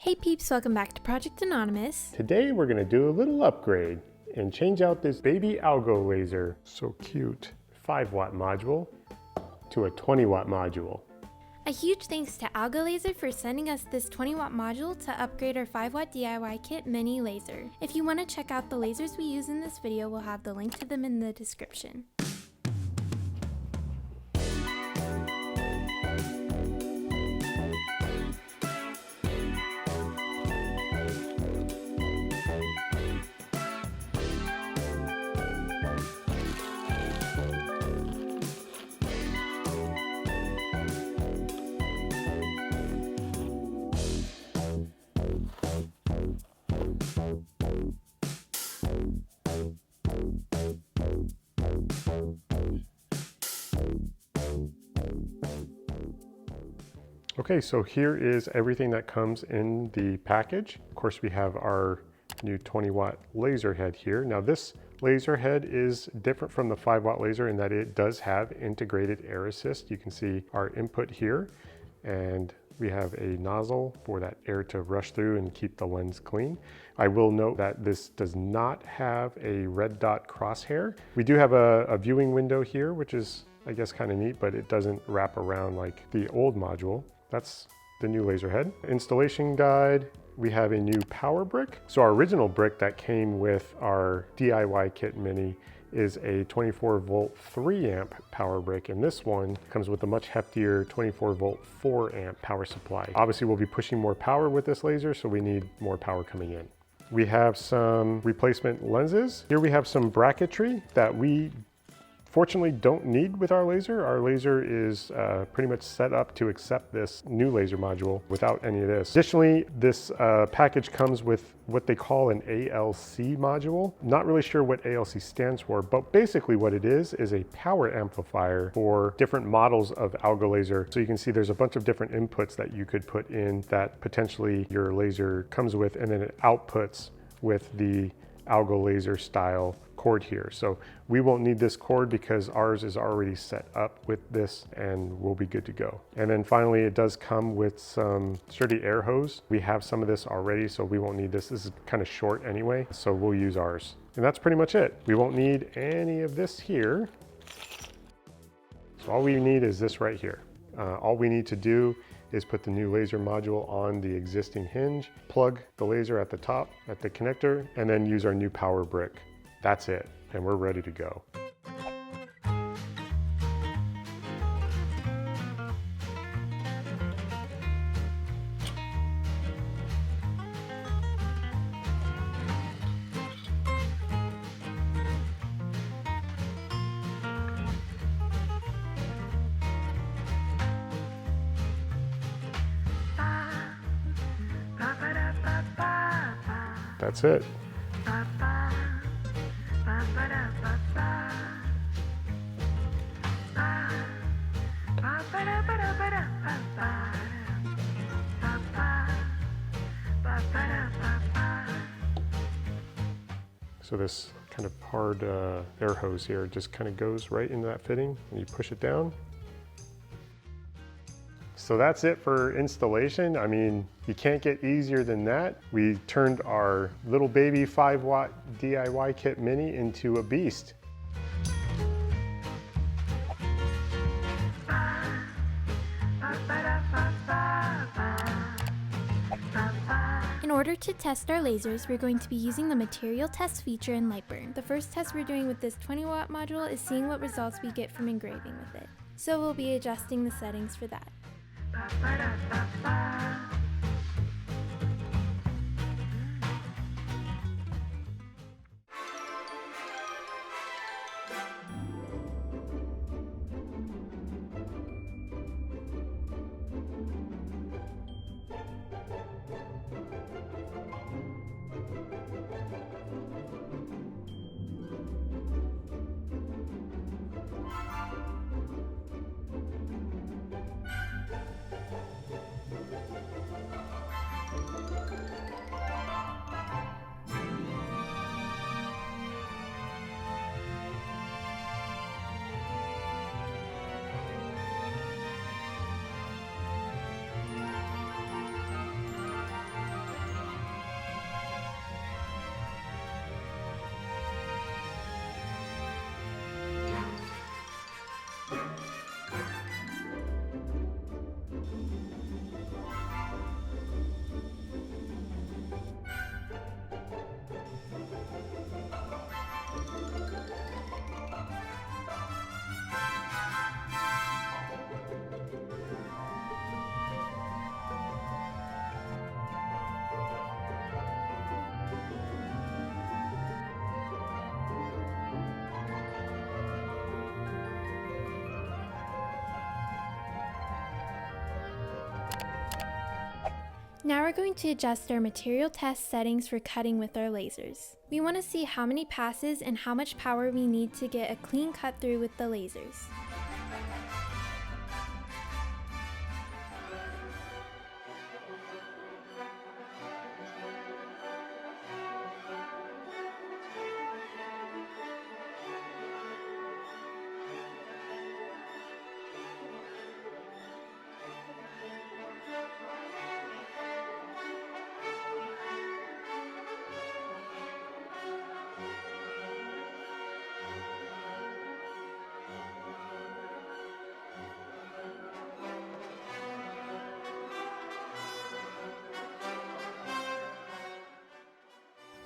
Hey peeps, welcome back to Project Anonymous. Today we're going to do a little upgrade and change out this baby AlgoLaser, so cute, 5-watt module to a 20-watt module. A huge thanks to AlgoLaser for sending us this 20-watt module to upgrade our 5-watt DIY Kit Mini laser. If you want to check out the lasers we use in this video, we'll have the link to them in the description. Okay, so here is everything that comes in the package. Of course, we have our new 20-watt laser head here. Now this laser head is different from the 5-watt laser in that it does have integrated air assist. You can see our input here, and we have a nozzle for that air to rush through and keep the lens clean. I will note that this does not have a red dot crosshair. We do have a viewing window here, which is, I guess, kind of neat, but it doesn't wrap around like the old module. That's the new laser head. Installation guide, we have a new power brick. So our original brick that came with our DIY Kit Mini is a 24 volt 3 amp power brick, and this one comes with a much heftier 24 volt 4 amp power supply. Obviously we'll be pushing more power with this laser, so we need more power coming in. We have some replacement lenses. Here we have some bracketry that we fortunately don't need with our laser. Our laser is pretty much set up to accept this new laser module without any of this. Additionally, this package comes with what they call an ALC module. Not really sure what ALC stands for, but basically what it is a power amplifier for different models of AlgoLaser. So you can see there's a bunch of different inputs that you could put in that potentially your laser comes with, and then it outputs with the AlgoLaser style cord here. So we won't need this cord because ours is already set up with this and we'll be good to go. And then finally, it does come with some sturdy air hose. We have some of this already, so we won't need this. This is kind of short anyway, so we'll use ours. And that's pretty much it. We won't need any of this here. So all we need is this right here. All we need to do is put the new laser module on the existing hinge, plug the laser at the top, at the connector, and then use our new power brick. That's it, and we're ready to go. That's it. So this kind of hard air hose here just kind of goes right into that fitting and you push it down. So that's it for installation. I mean, you can't get easier than that. We turned our little baby 5-watt DIY Kit Mini into a beast. In order to test our lasers, we're going to be using the material test feature in Lightburn. The first test we're doing with this 20-watt module is seeing what results we get from engraving with it. So we'll be adjusting the settings for that. Now we're going to adjust our material test settings for cutting with our lasers. We want to see how many passes and how much power we need to get a clean cut through with the lasers.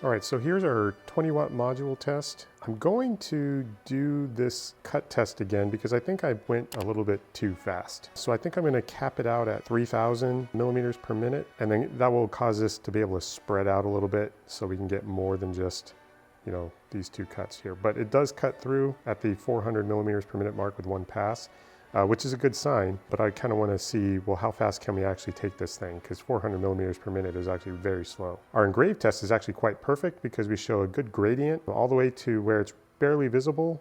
All right, so here's our 20-watt module test. I'm going to do this cut test again because I think I went a little bit too fast. So I think I'm going to cap it out at 3,000 millimeters per minute, and then that will cause this to be able to spread out a little bit so we can get more than just, these two cuts here. But it does cut through at the 400 millimeters per minute mark with one pass. Which is a good sign, but I kind of want to see, well, how fast can we actually take this thing? Because 400 millimeters per minute is actually very slow. Our engraved test is actually quite perfect because we show a good gradient all the way to where it's barely visible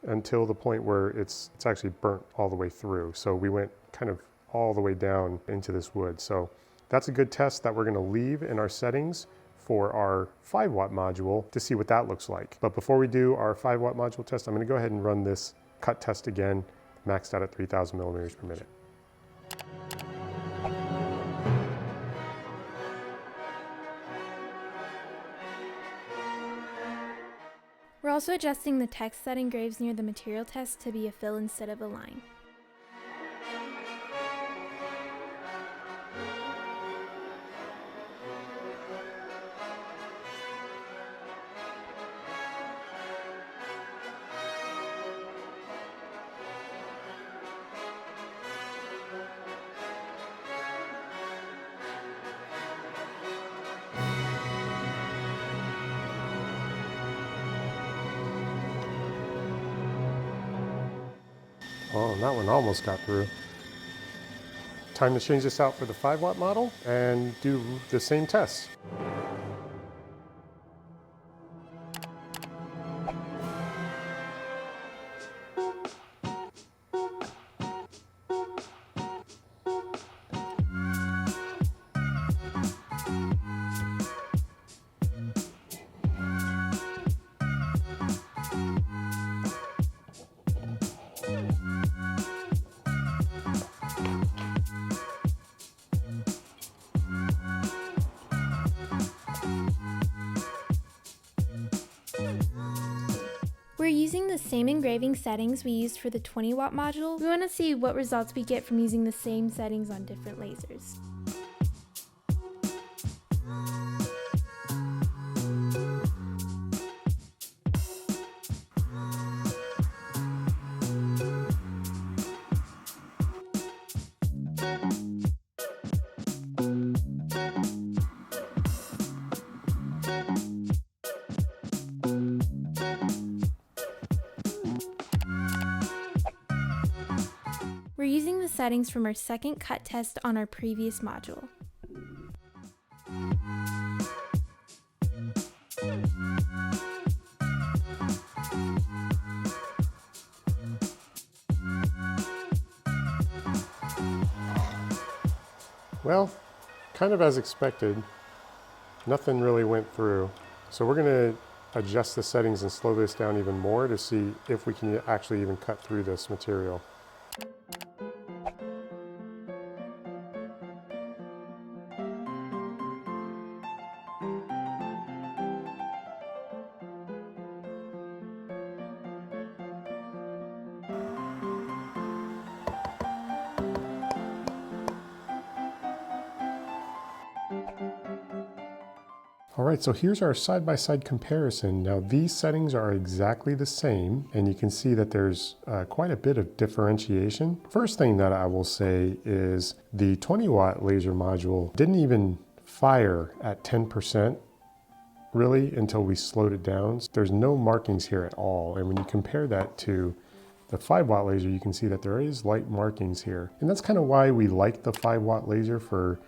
until the point where it's actually burnt all the way through. So we went kind of all the way down into this wood. So that's a good test that we're going to leave in our settings for our 5-watt module to see what that looks like. But before we do our 5-watt module test, I'm going to go ahead and run this cut test again, maxed out at 3,000 millimeters per minute. We're also adjusting the text that engraves near the material test to be a fill instead of a line. Oh, and that one almost got through. Time to change this out for the 5-watt model and do the same test. We're using the same engraving settings we used for the 20-watt module. We want to see what results we get from using the same settings on different lasers. We're using the settings from our second cut test on our previous module. Well, kind of as expected, nothing really went through. So we're going to adjust the settings and slow this down even more to see if we can actually even cut through this material. All right, so here's our side-by-side comparison. Now these settings are exactly the same, and you can see that there's quite a bit of differentiation. First thing that I will say is the 20-watt laser module didn't even fire at 10% really until we slowed it down. There's no markings here at all, and when you compare that to the 5-watt laser, you can see that there is light markings here. And that's kind of why we like the 5-watt laser for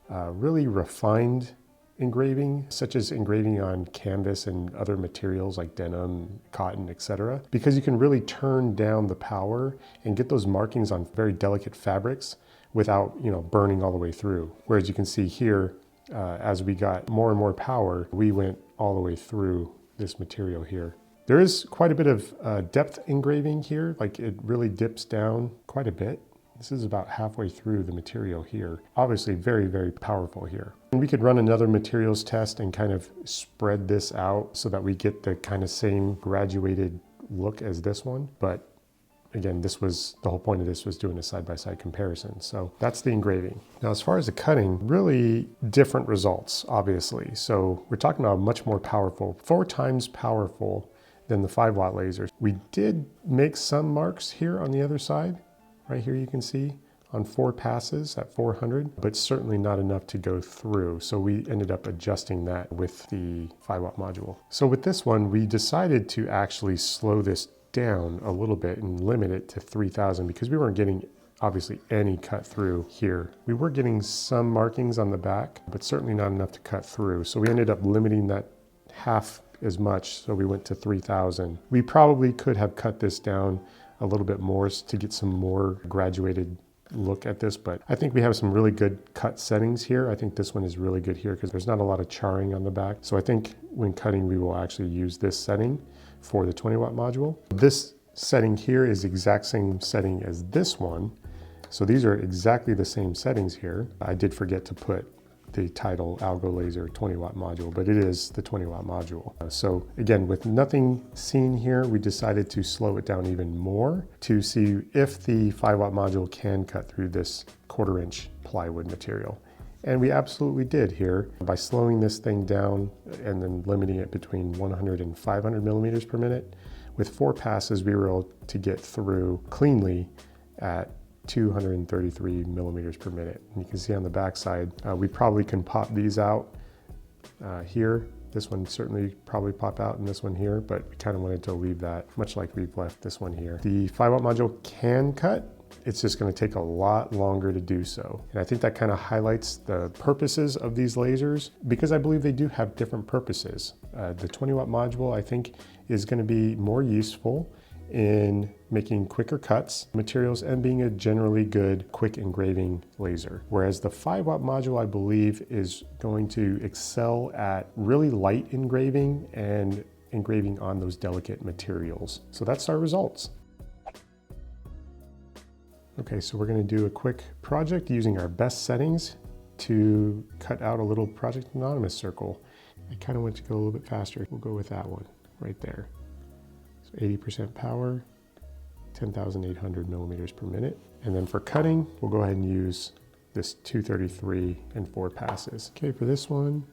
really refined engraving, such as engraving on canvas and other materials like denim, cotton, etc. Because you can really turn down the power and get those markings on very delicate fabrics without, burning all the way through. Whereas you can see here, as we got more and more power, we went all the way through this material here. There is quite a bit of depth engraving here, like it really dips down quite a bit. This is about halfway through the material here. Obviously very, very powerful here. And we could run another materials test and kind of spread this out so that we get the kind of same graduated look as this one. But again, the whole point of this was doing a side-by-side comparison. So that's the engraving. Now, as far as the cutting, really different results, obviously. So we're talking about much more powerful, 4 times powerful than the 5-watt lasers. We did make some marks here on the other side. Right here you can see on 4 passes at 400, but certainly not enough to go through. So we ended up adjusting that with the 5-watt module. So with this one, we decided to actually slow this down a little bit and limit it to 3000 because we weren't getting obviously any cut through here. We were getting some markings on the back, but certainly not enough to cut through. So we ended up limiting that half as much. So we went to 3000. We probably could have cut this down a little bit more to get some more graduated look at this, but I think we have some really good cut settings here. I think this one is really good here because there's not a lot of charring on the back. So I think when cutting, we will actually use this setting for the 20-watt module. This setting here is the exact same setting as this one. So these are exactly the same settings here. I did forget to put the title AlgoLaser 20-watt module, but it is the 20-watt module. So again, with nothing seen here, we decided to slow it down even more to see if the 5-watt module can cut through this 1/4 inch plywood material. And we absolutely did here by slowing this thing down and then limiting it between 100 and 500 millimeters per minute. With 4 passes, we were able to get through cleanly at 233 millimeters per minute. And you can see on the back side, we probably can pop these out here. This one certainly probably pop out, and this one here, but we kind of wanted to leave that much like we've left this one here. The 5-watt module can cut. It's just going to take a lot longer to do so. And I think that kind of highlights the purposes of these lasers because I believe they do have different purposes. The 20-watt module, I think, is going to be more useful in making quicker cuts, materials, and being a generally good quick engraving laser. Whereas the 5-watt module, I believe, is going to excel at really light engraving and engraving on those delicate materials. So that's our results. Okay, so we're going to do a quick project using our best settings to cut out a little Project Anonymous circle. I kind of want to go a little bit faster. We'll go with that one right there. So 80% power, 10,800 millimeters per minute. And then for cutting, we'll go ahead and use this 233 and 4 passes. Okay, for this one,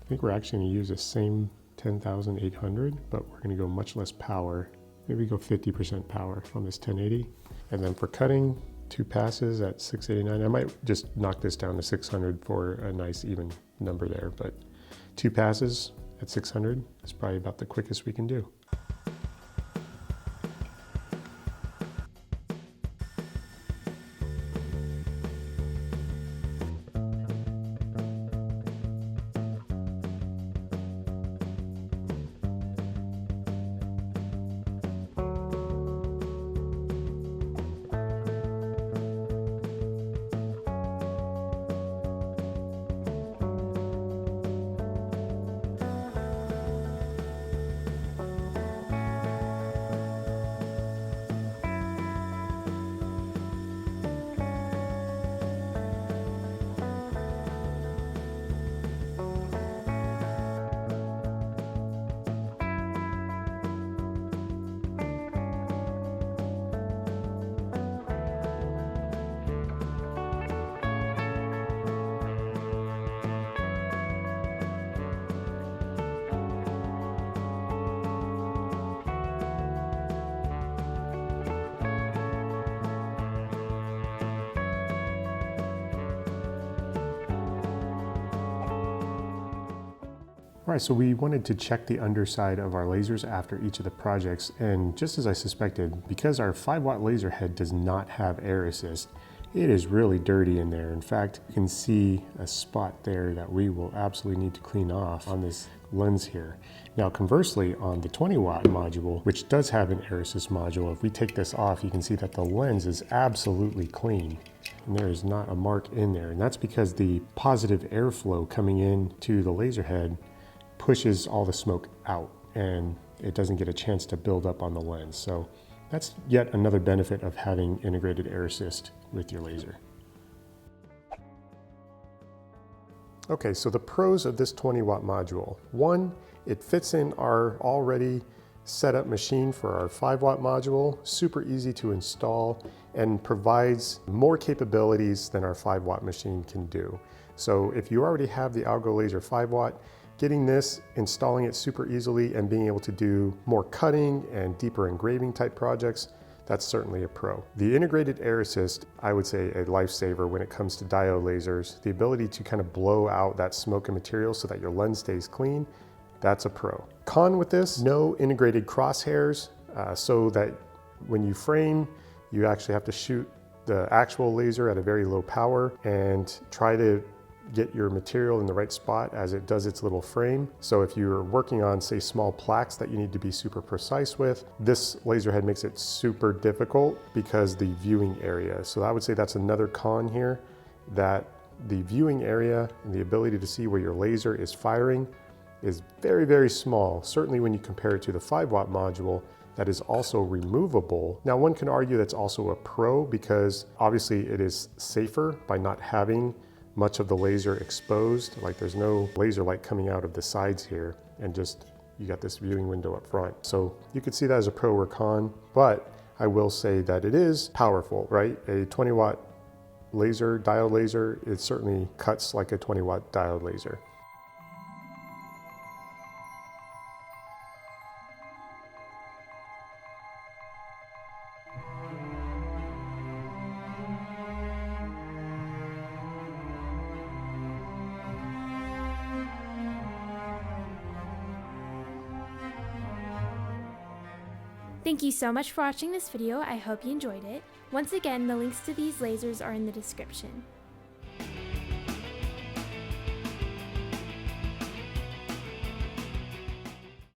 I think we're actually going to use the same 10,800, but we're going to go much less power. Maybe go 50% power on this 1080. And then for cutting, 2 passes at 689. I might just knock this down to 600 for a nice even number there, but 2 passes at 600 is probably about the quickest we can do. All right, so we wanted to check the underside of our lasers after each of the projects, and just as I suspected, because our 5-watt laser head does not have air assist, It is really dirty in there. In fact, you can see a spot there that we will absolutely need to clean off on this lens here. Now conversely, on the 20-watt module, which does have an air assist module, if we take this off, you can see that the lens is absolutely clean. And there is not a mark in there. And that's because the positive airflow coming in to the laser head pushes all the smoke out, and it doesn't get a chance to build up on the lens. So that's yet another benefit of having integrated air assist with your laser. Okay, so the pros of this 20-watt module. One, it fits in our already set up machine for our 5-watt module, super easy to install, and provides more capabilities than our 5-watt machine can do. So if you already have the AlgoLaser 5-watt, getting this, installing it super easily, and being able to do more cutting and deeper engraving type projects, that's certainly a pro. The integrated air assist, I would say a lifesaver when it comes to diode lasers. The ability to kind of blow out that smoke and material so that your lens stays clean, that's a pro. Con with this, no integrated crosshairs, so that when you frame, you actually have to shoot the actual laser at a very low power and try to get your material in the right spot as it does its little frame. So if you're working on, say, small plaques that you need to be super precise with, this laser head makes it super difficult because the viewing area. So I would say that's another con here, that the viewing area and the ability to see where your laser is firing is very, very small. Certainly when you compare it to the 5-watt module, that is also removable. Now, one can argue that's also a pro because obviously it is safer by not having much of the laser exposed. Like there's no laser light coming out of the sides here, and just you got this viewing window up front. So you could see that as a pro or con, but I will say that it is powerful, right? A 20-watt laser, diode laser, it certainly cuts like a 20-watt diode laser. Thank you so much for watching this video. I hope you enjoyed it. Once again, the links to these lasers are in the description.